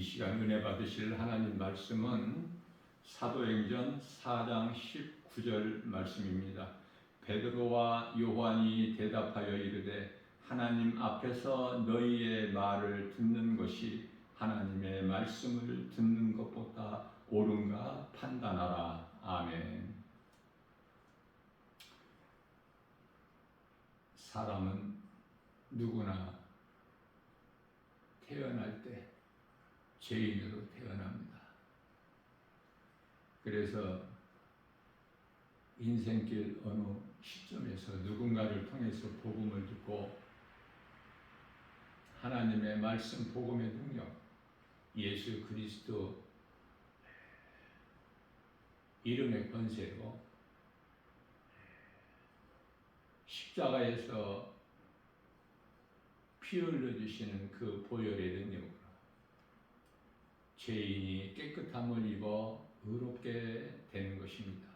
시간 은혜 받으실 하나님 말씀은 사도행전 4장 19절 말씀입니다. 베드로와 요한이 대답하여 이르되 하나님 앞에서 너희의 말을 듣는 것이 하나님의 말씀을 듣는 것보다 옳은가 판단하라. 아멘. 사람은 누구나 태어날 때 죄인으로 태어납니다. 그래서 인생길 어느 시점에서 누군가를 통해서 복음을 듣고 하나님의 말씀 복음의 능력, 예수 그리스도 이름의 권세로 십자가에서 피 흘려주시는 그 보혈의 능력으로 죄인이 깨끗함을 입어 의롭게 되는 것입니다.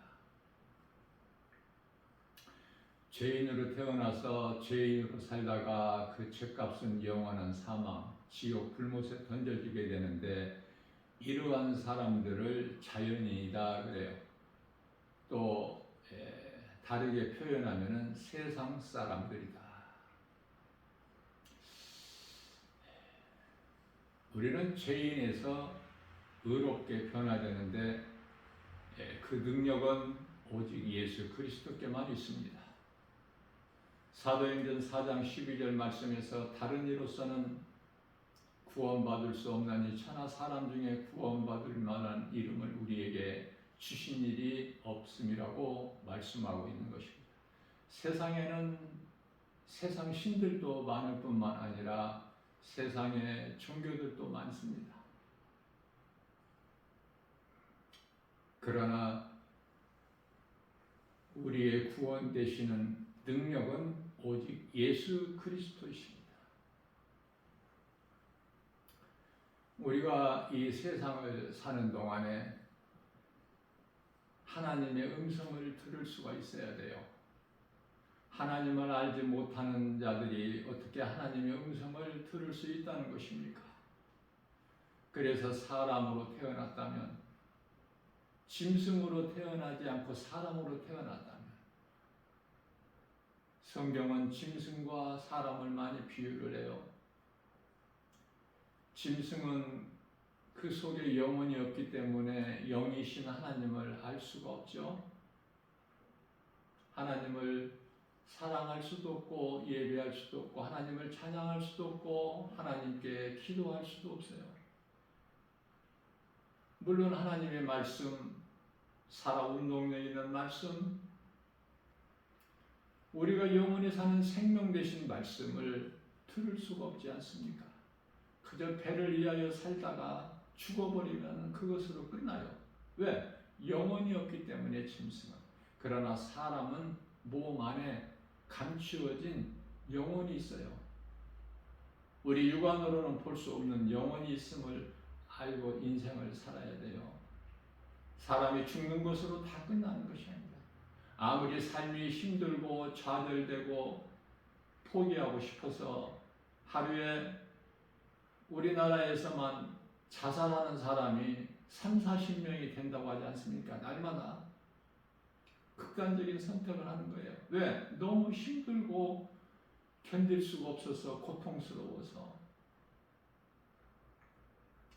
죄인으로 태어나서 죄인으로 살다가 그 죄값은 영원한 사망, 지옥 불못에 던져지게 되는데 이러한 사람들을 자연인이다 그래요. 또 다르게 표현하면은 세상 사람들이다. 우리는 죄인에서 의롭게 변화되는데 그 능력은 오직 예수 그리스도께만 있습니다. 사도행전 4장 12절 말씀에서 다른 이로서는 구원받을 수 없나니 천하 사람 중에 구원받을 만한 이름을 우리에게 주신 일이 없음이라고 말씀하고 있는 것입니다. 세상에는 세상 신들도 많을 뿐만 아니라 세상에 종교들도 많습니다. 그러나 우리의 구원 되시는 능력은 오직 예수 그리스도이십니다. 우리가 이 세상을 사는 동안에 하나님의 음성을 들을 수가 있어야 돼요. 하나님을 알지 못하는 자들이 어떻게 하나님의 음성을 들을 수 있다는 것입니까? 그래서 사람으로 태어났다면, 짐승으로 태어나지 않고 사람으로 태어났다면, 성경은 짐승과 사람을 많이 비유를 해요. 짐승은 그 속에 영혼이 없기 때문에 영이신 하나님을 알 수가 없죠. 하나님을 사랑할 수도 없고 예배할 수도 없고 하나님을 찬양할 수도 없고 하나님께 기도할 수도 없어요. 물론 하나님의 말씀, 살아운동에 있는 말씀, 우리가 영원히 사는 생명 되신 말씀을 들을 수가 없지 않습니까? 그저 배를 위하여 살다가 죽어버리면 그것으로 끝나요. 왜? 영혼이 없기 때문에 짐승은. 그러나 사람은 몸 안에 감추어진 영혼이 있어요. 우리 육안으로는 볼 수 없는 영혼이 있음을 알고 인생을 살아야 돼요. 사람이 죽는 것으로 다 끝나는 것이 아닙니다. 아무리 삶이 힘들고 좌절되고 포기하고 싶어서 하루에 우리나라에서만 자살하는 사람이 30-40명이 된다고 하지 않습니까? 날마다 극단적인 선택을 하는 거예요. 왜? 너무 힘들고 견딜 수가 없어서 고통스러워서.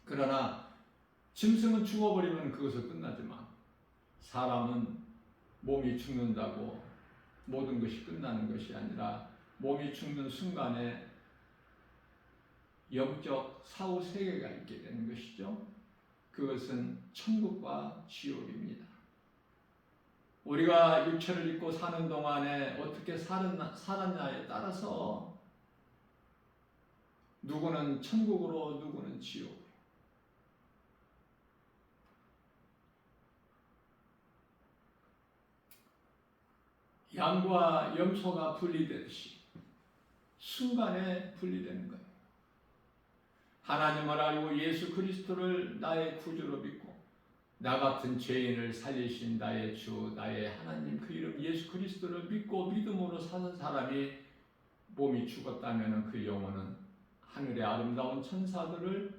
그러나 짐승은 죽어버리면 그것을 끝나지만 사람은 몸이 죽는다고 모든 것이 끝나는 것이 아니라 몸이 죽는 순간에 영적 사후 세계가 있게 되는 것이죠. 그것은 천국과 지옥입니다. 우리가 육체를 입고 사는 동안에 어떻게 살았냐에 따라서 누구는 천국으로 누구는 지옥으로. 양과 염소가 분리되듯이 순간에 분리되는 거예요. 하나님을 알고 예수 그리스도를 나의 구주로 믿고 나 같은 죄인을 살리신 나의 주, 나의 하나님 그 이름 예수 그리스도를 믿고 믿음으로 사는 사람이 몸이 죽었다면 그 영혼은 하늘의 아름다운 천사들을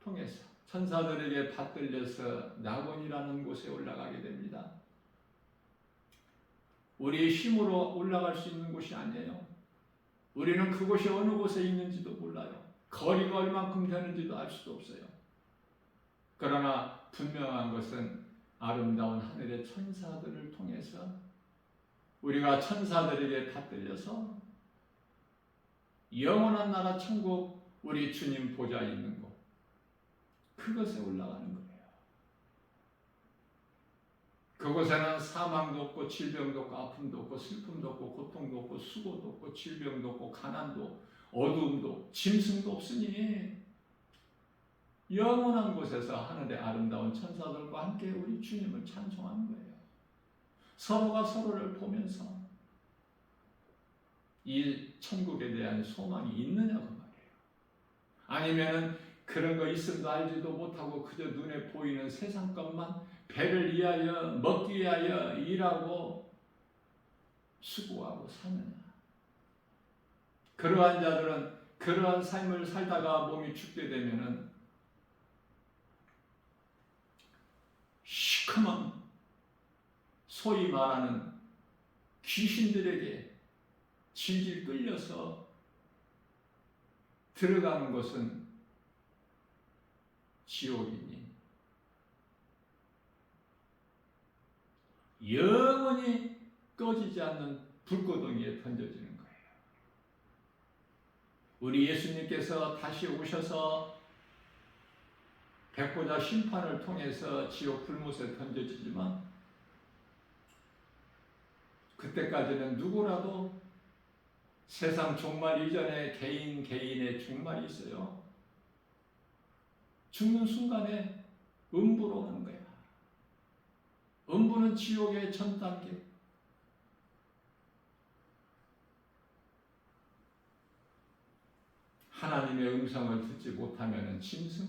통해서 천사들에게 받들려서 낙원이라는 곳에 올라가게 됩니다. 우리의 힘으로 올라갈 수 있는 곳이 아니에요. 우리는 그곳이 어느 곳에 있는지도 몰라요. 거리가 얼만큼 되는지도 알 수도 없어요. 그러나 분명한 것은 아름다운 하늘의 천사들을 통해서 우리가 천사들에게 받들려서 영원한 나라 천국, 우리 주님 보좌에 있는 곳, 그것에 올라가는 거예요. 그곳에는 사망도 없고 질병도 없고 아픔도 없고 슬픔도 없고 고통도 없고 수고도 없고 질병도 없고 가난도 어두움도 짐승도 없으니 영원한 곳에서 하늘의 아름다운 천사들과 함께 우리 주님을 찬송하는 거예요. 서로가 서로를 보면서 이 천국에 대한 소망이 있느냐고 말이에요. 아니면은 그런 거 있음도 알지도 못하고 그저 눈에 보이는 세상 것만 배를 위하여 먹기 위하여 일하고 수고하고 사느냐. 그러한 자들은 그러한 삶을 살다가 몸이 죽게 되면은 시커먼 소위 말하는 귀신들에게 질질 끌려서 들어가는 것은 지옥이니 영원히 꺼지지 않는 불구덩이에 던져지는 거예요. 우리 예수님께서 다시 오셔서 백보자 심판을 통해서 지옥 불못에 던져지지만 그때까지는 누구라도 세상 종말 이전에 개인의 종말이 있어요. 죽는 순간에 음부로 가는 거야. 음부는 지옥의 전 단계. 하나님의 음성을 듣지 못하면 짐승,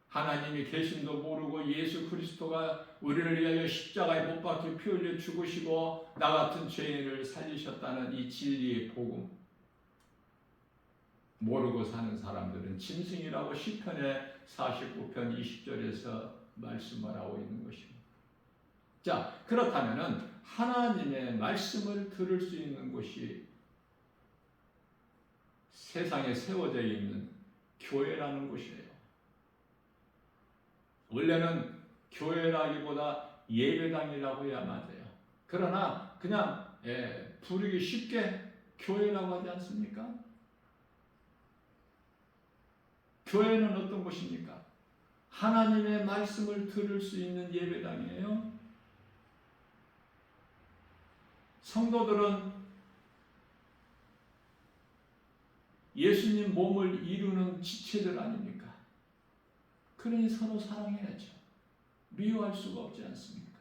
하나님이 계심도 모르고 예수 그리스도가 우리를 위하여 십자가에 못 박혀 피 흘려 죽으시고 나 같은 죄인을 살리셨다는 이 진리의 복음 모르고 사는 사람들은 짐승이라고 시편의 49편 20절에서 말씀을 하고 있는 것입니다. 자, 그렇다면 하나님의 말씀을 들을 수 있는 곳이 세상에 세워져 있는 교회라는 곳이에요. 원래는 교회라기보다 예배당이라고 해야 맞아요. 그러나 그냥 부르기 쉽게 교회라고 하지 않습니까? 교회는 어떤 곳입니까? 하나님의 말씀을 들을 수 있는 예배당이에요. 성도들은 예수님 몸을 이루는 지체들 아닙니까? 그러니 서로 사랑해야죠. 미워할 수가 없지 않습니까?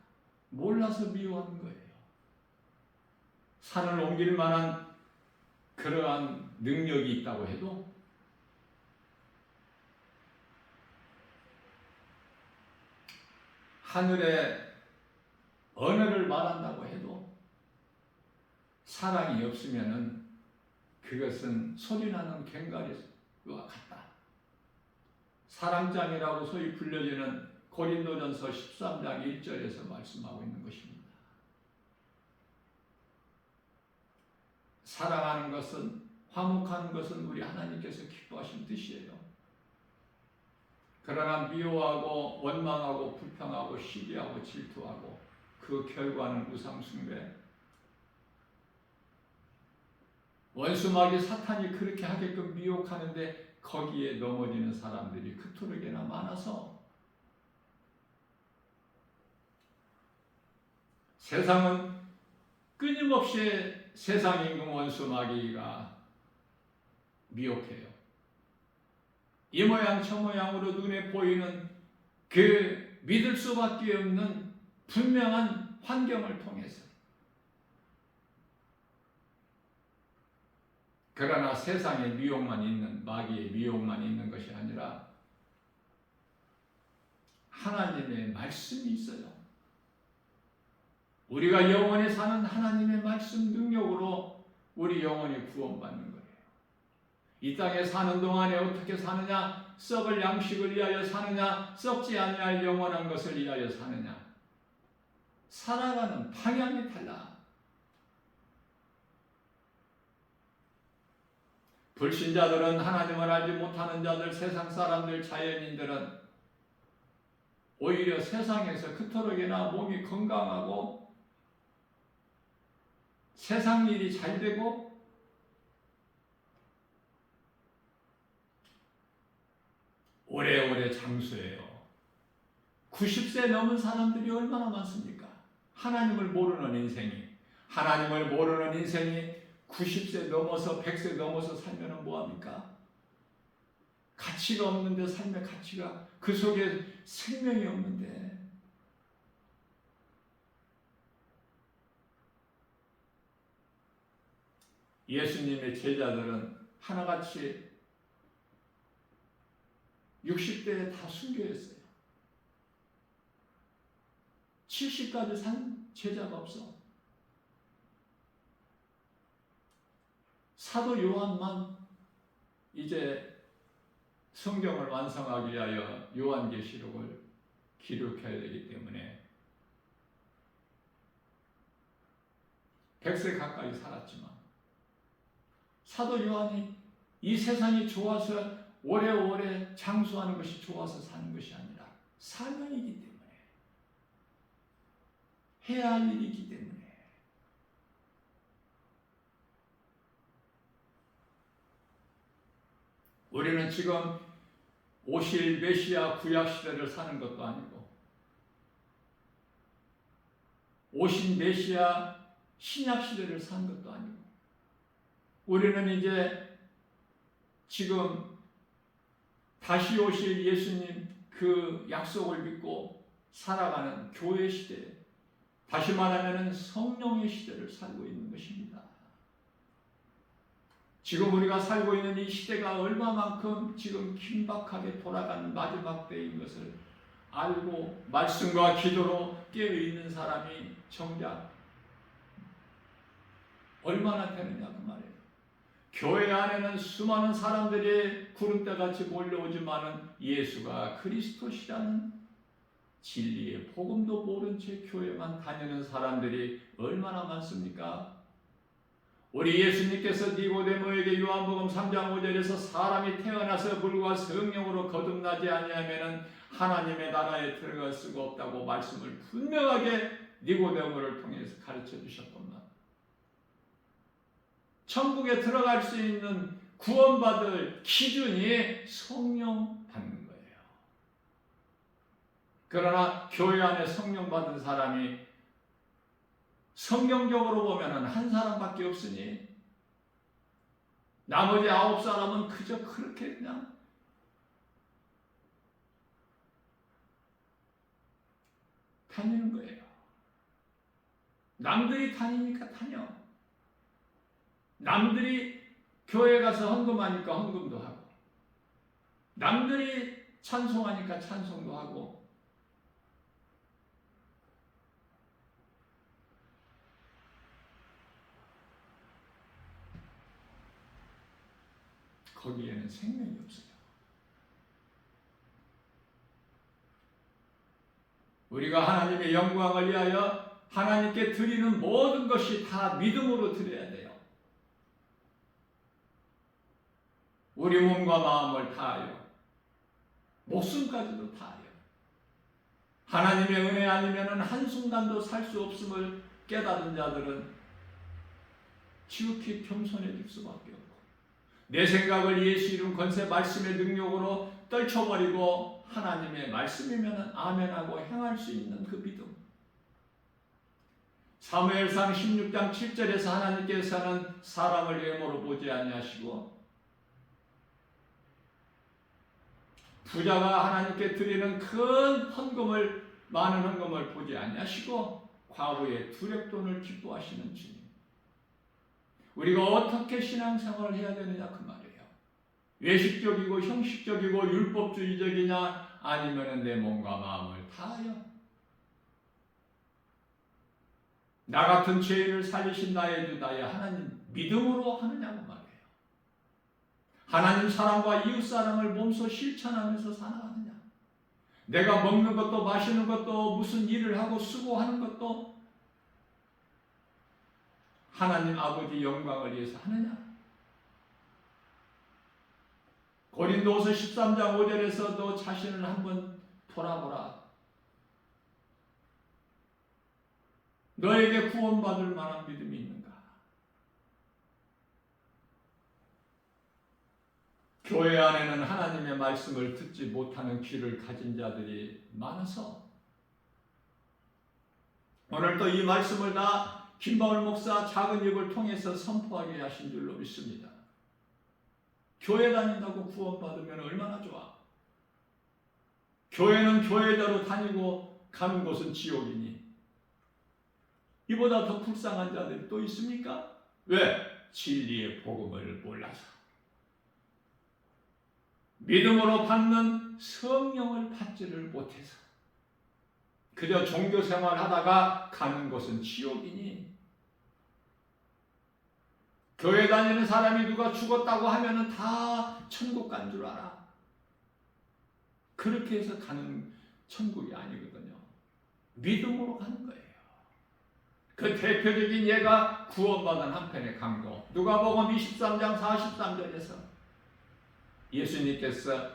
몰라서 미워하는 거예요. 산을 옮길 만한 그러한 능력이 있다고 해도 하늘의 언어를 말한다고 해도 사랑이 없으면은 그것은 소리나는 괭가리와 같다. 사랑장이라고 소위 불려지는 고린도전서 13장 1절에서 말씀하고 있는 것입니다. 사랑하는 것은, 화목하는 것은 우리 하나님께서 기뻐하신 뜻이에요. 그러나 미워하고 원망하고 불평하고 시기하고 질투하고 그 결과는 우상숭배. 원수마귀 사탄이 그렇게 하게끔 미혹하는데 거기에 넘어지는 사람들이 그토록이나 많아서 세상은 끊임없이 세상 임금 원수마귀가 미혹해요. 이 모양 저 모양으로 눈에 보이는 그 믿을 수밖에 없는 분명한 환경을 통해서. 그러나 세상에 미혹만 있는, 마귀의 미혹만 있는 것이 아니라 하나님의 말씀이 있어요. 우리가 영원히 사는 하나님의 말씀 능력으로 우리 영혼이 구원받는 거예요. 이 땅에 사는 동안에 어떻게 사느냐? 썩을 양식을 위하여 사느냐? 썩지 아니할 영원한 것을 위하여 사느냐? 살아가는 방향이 달라. 불신자들은, 하나님을 알지 못하는 자들, 세상 사람들, 자연인들은 오히려 세상에서 그토록이나 몸이 건강하고 세상 일이 잘 되고 오래오래 장수해요. 90세 넘은 사람들이 얼마나 많습니까? 하나님을 모르는 인생이. 하나님을 모르는 인생이 90세 넘어서 100세 넘어서 살면 뭐합니까? 가치가 없는데, 삶의 가치가, 그 속에 생명이 없는데. 예수님의 제자들은 하나같이 60대에 다 순교했어요. 70까지 산 제자가 없어. 사도 요한만 이제 성경을 완성하기 위하여 요한계시록을 기록해야 되기 때문에 100세 가까이 살았지만, 사도 요한이 이 세상이 좋아서 오래오래 장수하는 것이 좋아서 사는 것이 아니라 사명이기 때문에, 해야 할 일이기 때문에. 우리는 지금 오실 메시아 구약 시대를 사는 것도 아니고, 오신 메시아 신약 시대를 사는 것도 아니고, 우리는 이제 지금 다시 오실 예수님 그 약속을 믿고 살아가는 교회 시대, 다시 말하면 성령의 시대를 살고 있는 것입니다. 지금 우리가 살고 있는 이 시대가 얼마만큼 지금 긴박하게 돌아가는 마지막 때인 것을 알고 말씀과 기도로 깨어있는 사람이 정작 얼마나 되느냐 그 말이에요. 교회 안에는 수많은 사람들이 구름대같이 몰려오지만은 예수가 그리스도시라는 진리의 복음도 모른 채 교회만 다니는 사람들이 얼마나 많습니까? 우리 예수님께서 니고데모에게 요한복음 3장 5절에서 사람이 태어나서 물과 성령으로 거듭나지 아니하면은 하나님의 나라에 들어갈 수가 없다고 말씀을 분명하게 니고데모를 통해서 가르쳐 주셨건만, 천국에 들어갈 수 있는 구원받을 기준이 성령 받는 거예요. 그러나 교회 안에 성령 받은 사람이 성경적으로 보면 한 사람밖에 없으니 나머지 9사람은 그저 그렇게 그냥 다니는 거예요. 남들이 다니니까 다녀. 남들이 교회 가서 헌금하니까 헌금도 하고, 남들이 찬송하니까 찬송도 하고, 거기에는 생명이 없어요. 우리가 하나님의 영광을 위하여 하나님께 드리는 모든 것이 다 믿음으로 드려야 돼요. 우리 몸과 마음을 다하여, 목숨까지도 다하여. 하나님의 은혜 아니면 한순간도 살 수 없음을 깨달은 자들은 지극히 겸손해질 수밖에 없고, 내 생각을 예수 이름 권세 말씀의 능력으로 떨쳐버리고 하나님의 말씀이면 아멘하고 행할 수 있는 그 믿음. 사무엘상 16장 7절에서 하나님께서는 사람을 외모로 보지 아니하시고, 부자가 하나님께 드리는 큰 헌금을, 많은 헌금을 보지 아니하시고 과부의 두렵돈을 기뻐하시는 주님. 우리가 어떻게 신앙생활을 해야 되느냐 그 말이에요. 외식적이고 형식적이고 율법주의적이냐, 아니면 내 몸과 마음을 다하여 나 같은 죄인을 살리신 나의 주 나의 하나님 믿음으로 하느냐고 말이에요. 하나님 사랑과 이웃 사랑을 몸소 실천하면서 살아가느냐? 내가 먹는 것도 마시는 것도 무슨 일을 하고 수고하는 것도 하나님 아버지 영광을 위해서 하느냐? 고린도후서 13장 5절에서 너 자신을 한번 돌아보라. 너에게 구원받을 만한 믿음이 있는가? 교회 안에는 하나님의 말씀을 듣지 못하는 귀를 가진 자들이 많아서 오늘도 이 말씀을 다 김바울 목사 작은 입을 통해서 선포하게 하신 줄로 믿습니다. 교회 다닌다고 구원받으면 얼마나 좋아. 교회는 교회대로 다니고 가는 곳은 지옥이니 이보다 더 불쌍한 자들이 또 있습니까? 왜? 진리의 복음을 몰라서. 믿음으로 받는 성령을 받지를 못해서 그저 종교 생활하다가 가는 곳은 지옥이니 교회 다니는 사람이 누가 죽었다고 하면은 다 천국 간 줄 알아. 그렇게 해서 가는 천국이 아니거든요. 믿음으로 가는 거예요. 그 대표적인 예가 구원받은 한편의 강도. 누가복음 23장 43절에서 예수님께서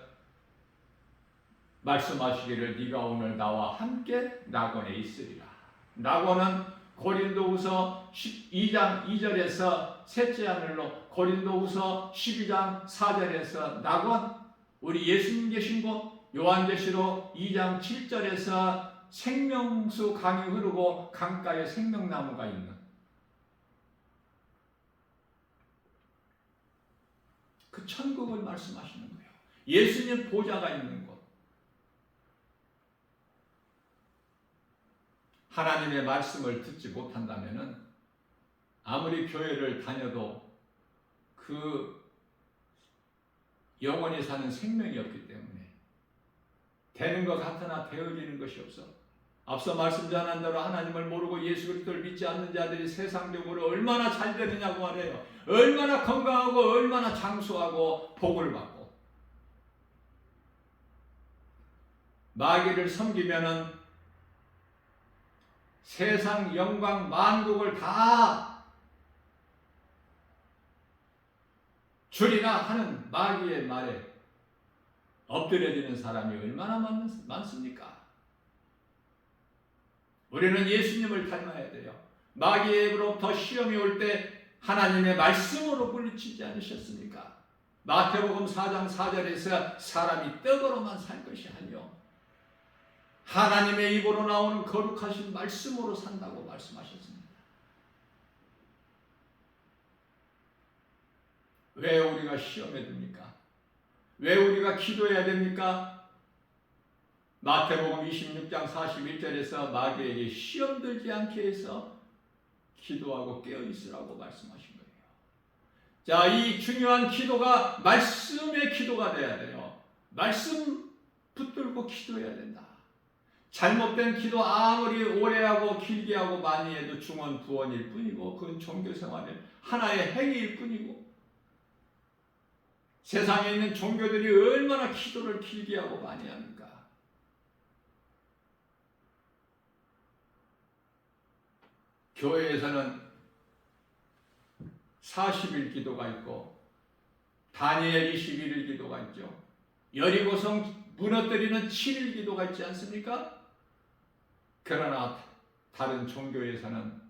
말씀하시기를 네가 오늘 나와 함께 낙원에 있으리라. 낙원은 고린도후서 12장 2절에서 셋째 하늘로, 고린도후서 12장 4절에서 낙원, 우리 예수님 계신 곳 요한계시록 2장 7절에서 생명수 강이 흐르고 강가에 생명나무가 있는 그 천국을 말씀하시는 거예요. 예수님 보좌가 있는 곳. 하나님의 말씀을 듣지 못한다면은 아무리 교회를 다녀도 그 영원히 사는 생명이 없기 때문에 되는 것 같으나 되어지는 것이 없어. 앞서 말씀 전한 대로 하나님을 모르고 예수 그리스도를 믿지 않는 자들이 세상적으로 얼마나 잘 되느냐고 말해요. 얼마나 건강하고 얼마나 장수하고 복을 받고. 마귀를 섬기면은 세상 영광 만국을 다 주리라 하는 마귀의 말에 엎드려지는 사람이 얼마나 많습니까? 우리는 예수님을 닮아야 돼요. 마귀에게로부터 시험이 올 때 하나님의 말씀으로 물리치지 않으셨습니까? 마태복음 4장 4절에서 사람이 떡으로만 살 것이 아니요 하나님의 입으로 나오는 거룩하신 말씀으로 산다고 말씀하셨습니다. 왜 우리가 시험에 듭니까? 왜 우리가 기도해야 됩니까? 마태복음 26장 41절에서 마귀에게 시험 들지 않게 해서 기도하고 깨어있으라고 말씀하신 거예요. 자, 이 중요한 기도가 말씀의 기도가 돼야 돼요. 말씀 붙들고 기도해야 된다. 잘못된 기도 아무리 오래 하고 길게 하고 많이 해도 중언부언일 뿐이고 그건 종교생활의 하나의 행위일 뿐이고 세상에 있는 종교들이 얼마나 기도를 길게 하고 많이 합니까? 교회에서는 40일 기도가 있고 다니엘 21일 기도가 있죠. 여리고성 무너뜨리는 7일 기도가 있지 않습니까? 그러나 다른 종교에서는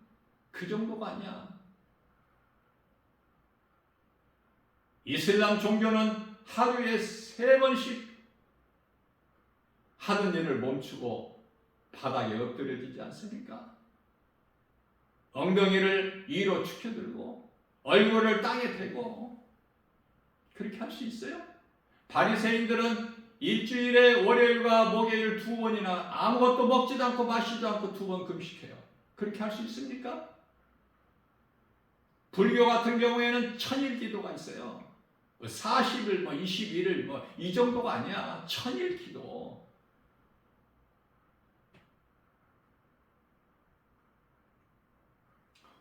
그 정도가 아니야. 이슬람 종교는 하루에 3번씩 하던 일을 멈추고 바닥에 엎드려지지 않습니까? 엉덩이를 위로 축혀들고 얼굴을 땅에 대고 그렇게 할 수 있어요? 바리새인들은 일주일에 월요일과 목요일 2번이나 아무것도 먹지도 않고 마시지도 않고 2번 금식해요. 그렇게 할 수 있습니까? 불교 같은 경우에는 1000일 기도가 있어요. 40일, 21일 이 정도가 아니야. 1000일 기도.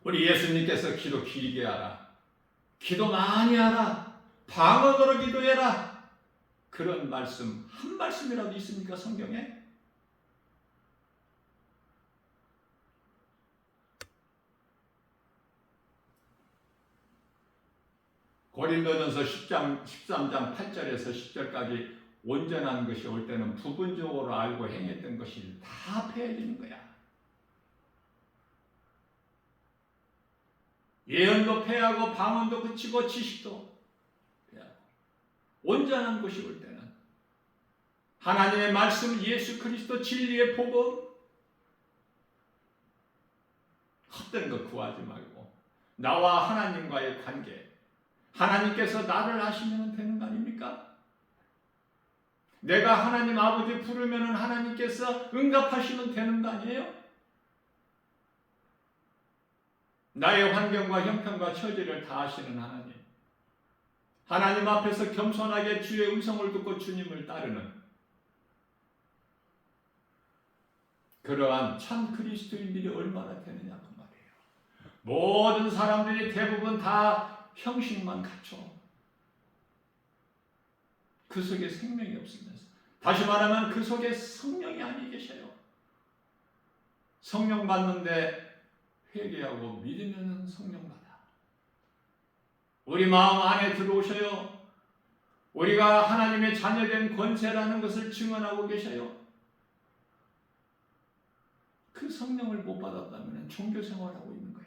우리 예수님께서 기도 길게 하라. 기도 많이 하라. 방언으로 기도해라. 그런 말씀 한 말씀이라도 있습니까, 성경에? 고린도전서 13장 8절에서 10절까지 온전한 것이 올 때는 부분적으로 알고 행했던 것이 다 폐해지는 거야. 예언도 폐하고 방언도 그치고 지식도 폐하고 온전한 것이 올 때는 하나님의 말씀, 예수 그리스도 진리의 복음, 헛된 거 구하지 말고 나와 하나님과의 관계, 하나님께서 나를 아시면 되는 거 아닙니까? 내가 하나님 아버지 부르면 하나님께서 응답하시면 되는 거 아니에요? 나의 환경과 형편과 처지를 다 아시는 하나님, 하나님 앞에서 겸손하게 주의 음성을 듣고 주님을 따르는 그러한 참 그리스도인들이 얼마나 되느냐 그 말이에요. 모든 사람들이 대부분 다 형식만 갖춰. 그 속에 생명이 없으면서, 다시 말하면 그 속에 성령이 아니 계셔요. 성령 받는데 회개하고 믿으면 성령 받아. 우리 마음 안에 들어오셔요. 우리가 하나님의 자녀된 권세라는 것을 증언하고 계셔요. 그 성령을 못 받았다면 종교 생활하고 있는 거야.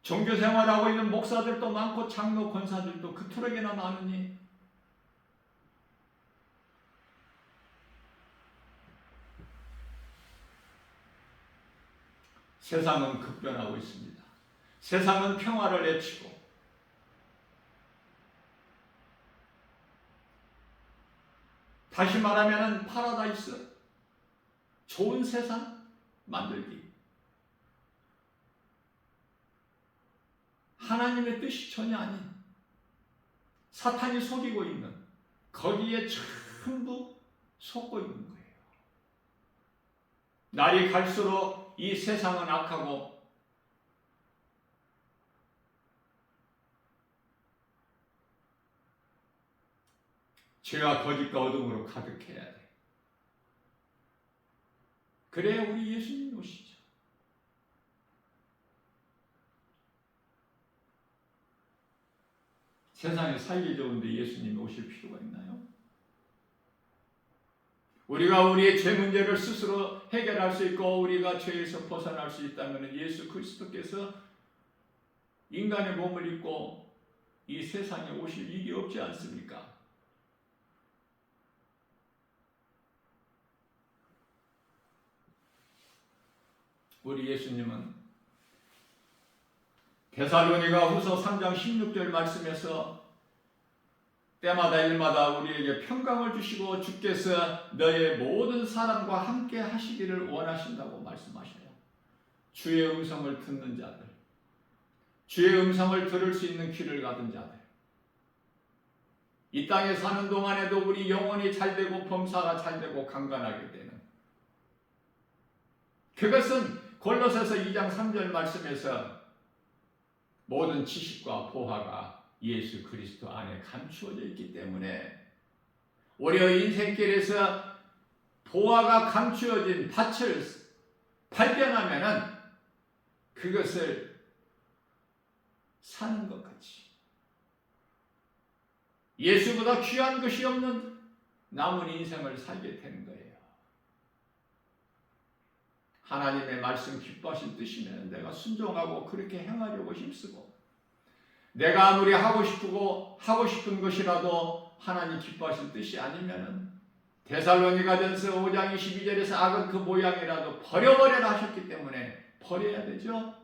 종교 생활하고 있는 목사들도 많고 장로 권사들도 그토록이나 많으니 세상은 급변하고 있습니다. 세상은 평화를 외치고 다시 말하면 파라다이스, 좋은 세상 만들기, 하나님의 뜻이 전혀 아닌 사탄이 속이고 있는 거기에 전부 속고 있는 거예요. 날이 갈수록 이 세상은 악하고 죄와 거짓과 어둠으로 가득해야 돼. 그래야 우리 예수님이 오시죠. 세상에 살기 좋은데 예수님이 오실 필요가 있나요? 우리가 우리의 죄 문제를 스스로 해결할 수 있고 우리가 죄에서 벗어날 수 있다면 예수 그리스도께서 인간의 몸을 입고 이 세상에 오실 일이 없지 않습니까? 우리 예수님은 데살로니가 후서 3장 16절 말씀에서 때마다 일마다 우리에게 평강을 주시고 주께서 너의 모든 사람과 함께 하시기를 원하신다고 말씀하셔요. 주의 음성을 듣는 자들, 주의 음성을 들을 수 있는 귀를 가진 자들, 이 땅에 사는 동안에도 우리 영혼이 잘되고 범사가 잘되고 강건하게 되는, 그것은 골로새서 2장 3절 말씀에서 모든 지식과 보화가 예수 그리스도 안에 감추어져 있기 때문에 우리의 인생길에서 보화가 감추어진 밭을 발견하면은 그것을 사는 것 같이 예수보다 귀한 것이 없는 남은 인생을 살게 되는 거예요. 하나님의 말씀 기뻐하신 뜻이면 내가 순종하고 그렇게 행하려고 힘쓰고, 내가 아무리 하고 싶은 것이라도 하나님 기뻐하신 뜻이 아니면은 데살로니가전서 5장 22절에서 악은 그 모양이라도 버려버려라 하셨기 때문에 버려야 되죠.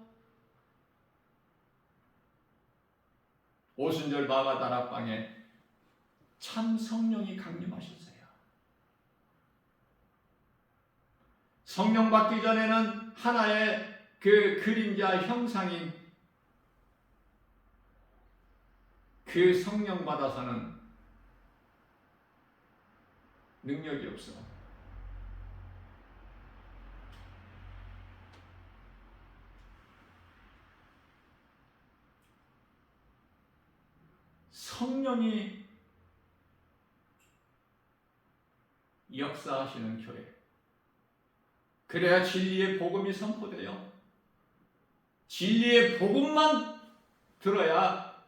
오순절 마가다락방에 참 성령이 강림하셨어요. 성령 받기 전에는 하나의 그 그림자 형상인 그 성령 받아서는 능력이 없어. 성령이 역사하시는 교회. 그래야 진리의 복음이 선포돼요. 진리의 복음만 들어야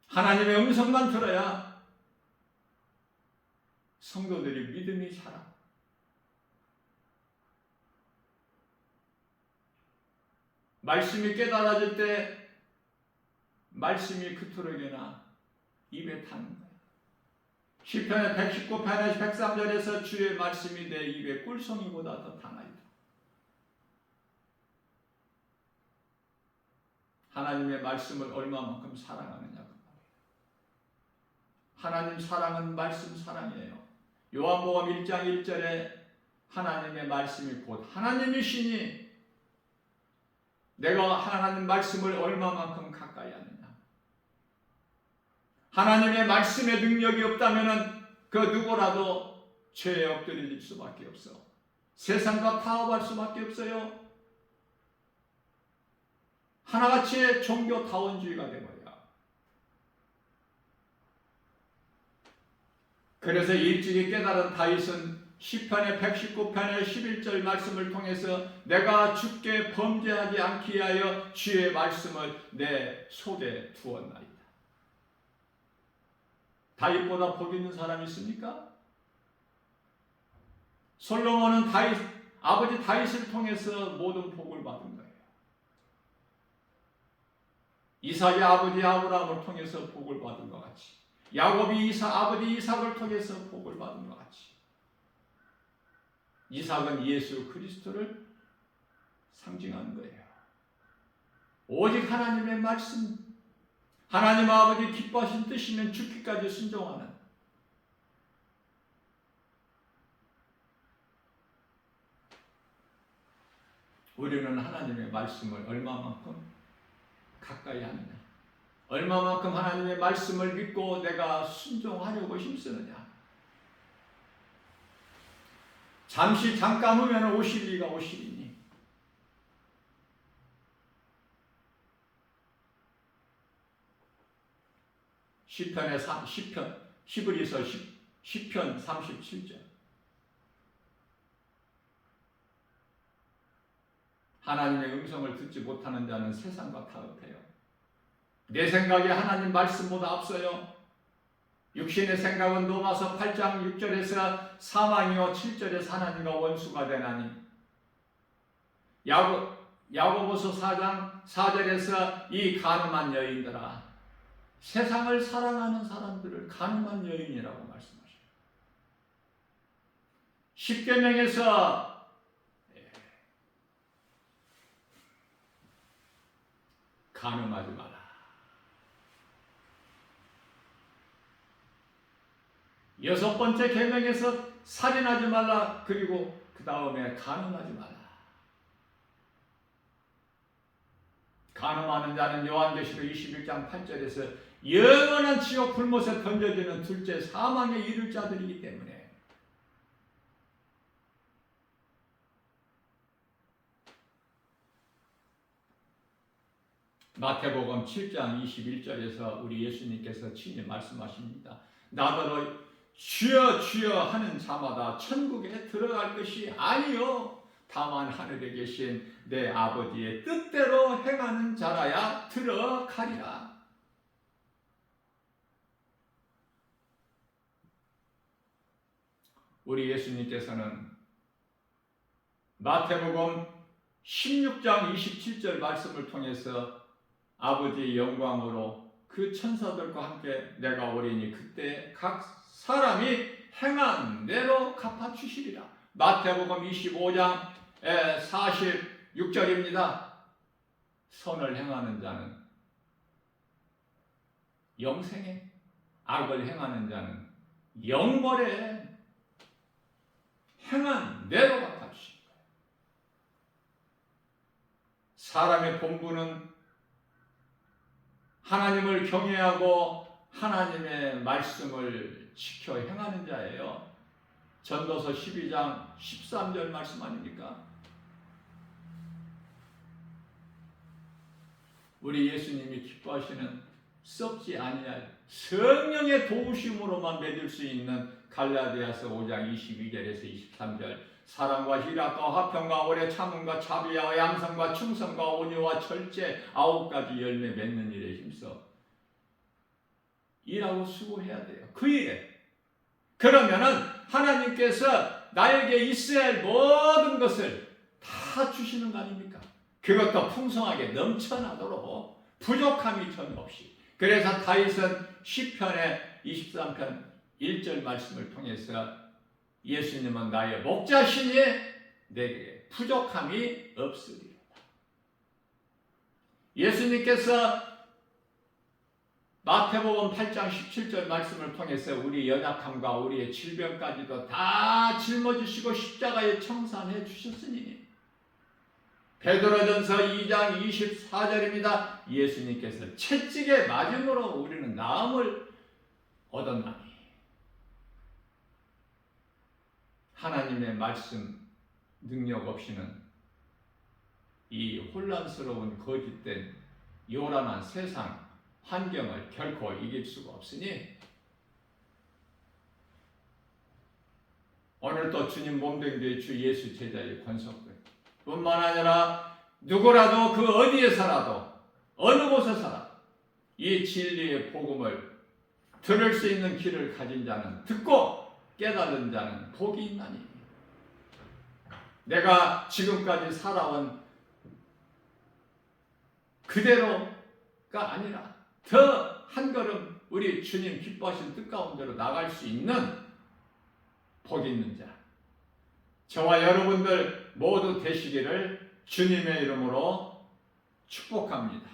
하나님의 음성만 들어야 성도들이 믿음이 자라. 말씀이 깨달아질 때 말씀이 그토록이나 입에 타는 거예요. 시편의 119편의 103절에서 주의 말씀이 내 입에 꿀송이보다 더 다나이다. 하나님의 말씀을 얼마만큼 사랑하느냐고. 하나님 사랑은 말씀 사랑이에요. 요한복음 1장 1절에 하나님의 말씀이 곧 하나님이시니 내가 하나님 말씀을 얼마만큼 가까이 하느냐. 하나님의 말씀에 능력이 없다면 그 누구라도 죄에 엎드릴 수밖에 없어. 세상과 타협할 수밖에 없어요. 하나같이 종교다원주의가 되어버려. 그래서 일찍이 깨달은 다윗은 시편의 119편의 11절 말씀을 통해서 내가 주께 범죄하지 않게 하여 주의 말씀을 내 속에 두었나이다. 다윗보다 복 있는 사람이 있습니까? 솔로몬은 아버지 다윗을 통해서 모든 복을 받은 거예요. 이삭의 아버지 아브라함을 통해서 복을 받은 것 같이, 야곱이 아버지 이삭을 통해서 복을 받은 것 같이, 이삭은 예수 그리스도를 상징하는 거예요. 오직 하나님의 말씀, 하나님 아버지 기뻐하신 뜻이면 죽기까지 순종하는, 우리는 하나님의 말씀을 얼마만큼 가까이 하느냐, 얼마만큼 하나님의 말씀을 믿고 내가 순종하려고 힘쓰느냐. 잠깐 후면 오실 리가 오시리니 히브리서 10편 37절. 하나님의 음성을 듣지 못하는 자는 세상과 타협해요. 내 생각이 하나님 말씀보다 앞서요. 육신의 생각은 로마서 8장 6절에서 사망이요 7절에서 하나님과 원수가 되나니, 야고보서 4장 4절에서 이 가늠한 여인들아, 세상을 사랑하는 사람들을 가늠한 여인이라고 말씀하셔요. 십계명에서 가늠하지 마라. 여섯 번째 계명에서 살인하지 말라. 그리고 그 다음에 간음하지 말라. 간음하는 자는 요한계시록 21장 8절에서 영원한 지옥 불못에 던져지는 둘째 사망에 이를 자들이기 때문에, 마태복음 7장 21절에서 우리 예수님께서 친히 말씀하십니다. 나더러 주여 주여 하는 자마다 천국에 들어갈 것이 아니요 다만 하늘에 계신 내 아버지의 뜻대로 행하는 자라야 들어가리라. 우리 예수님께서는 마태복음 16장 27절 말씀을 통해서 아버지의 영광으로 그 천사들과 함께 내가 오리니 그때 각 사람이 행한 대로 갚아주시리라. 마태복음 25장 46절입니다. 선을 행하는 자는 영생에, 악을 행하는 자는 영벌에 행한 대로 갚아주시는 거예요. 사람의 본분은 하나님을 경외하고 하나님의 말씀을 지켜 행하는 자예요. 전도서 12장 13절 말씀 아닙니까? 우리 예수님이 기뻐하시는 썩지 아니할 성령의 도우심으로만 맺을 수 있는 갈라디아서 5장 22절에서 23절 사랑과 희락과 화평과 오래 참음과 자비와 양성과 충성과 온유와 절제 9가지 열매 맺는 일에 힘써 일하고 수고해야 돼요. 그 일에. 그러면은 하나님께서 나에게 있어야 할 모든 것을 다 주시는 거 아닙니까? 그것도 풍성하게 넘쳐나도록 부족함이 전혀 없이. 그래서 다윗은 시편의 23편 1절 말씀을 통해서 예수님은 나의 목자시니 내게 부족함이 없으리로다. 예수님께서 마태복음 8장 17절 말씀을 통해서 우리 연약함과 우리의 질병까지도 다 짊어지시고 십자가에 청산해 주셨으니 베드로전서 2장 24절입니다. 예수님께서 채찍에 맞음으로 우리는 나음을 얻었나니 하나님의 말씀 능력 없이는 이 혼란스러운 거짓된 요란한 세상 환경을 결코 이길 수가 없으니 오늘도 주님 몸된 교회 주 예수 제자의 권속들 뿐만 아니라 누구라도 그 어디에서라도 어느 곳에서라도 이 진리의 복음을 들을 수 있는 귀를 가진 자는 듣고 깨달은 자는 복이 있나니 내가 지금까지 살아온 그대로가 아니라 더 한 걸음 우리 주님 기뻐하신 뜻 가운데로 나갈 수 있는 복 있는 자 저와 여러분들 모두 되시기를 주님의 이름으로 축복합니다.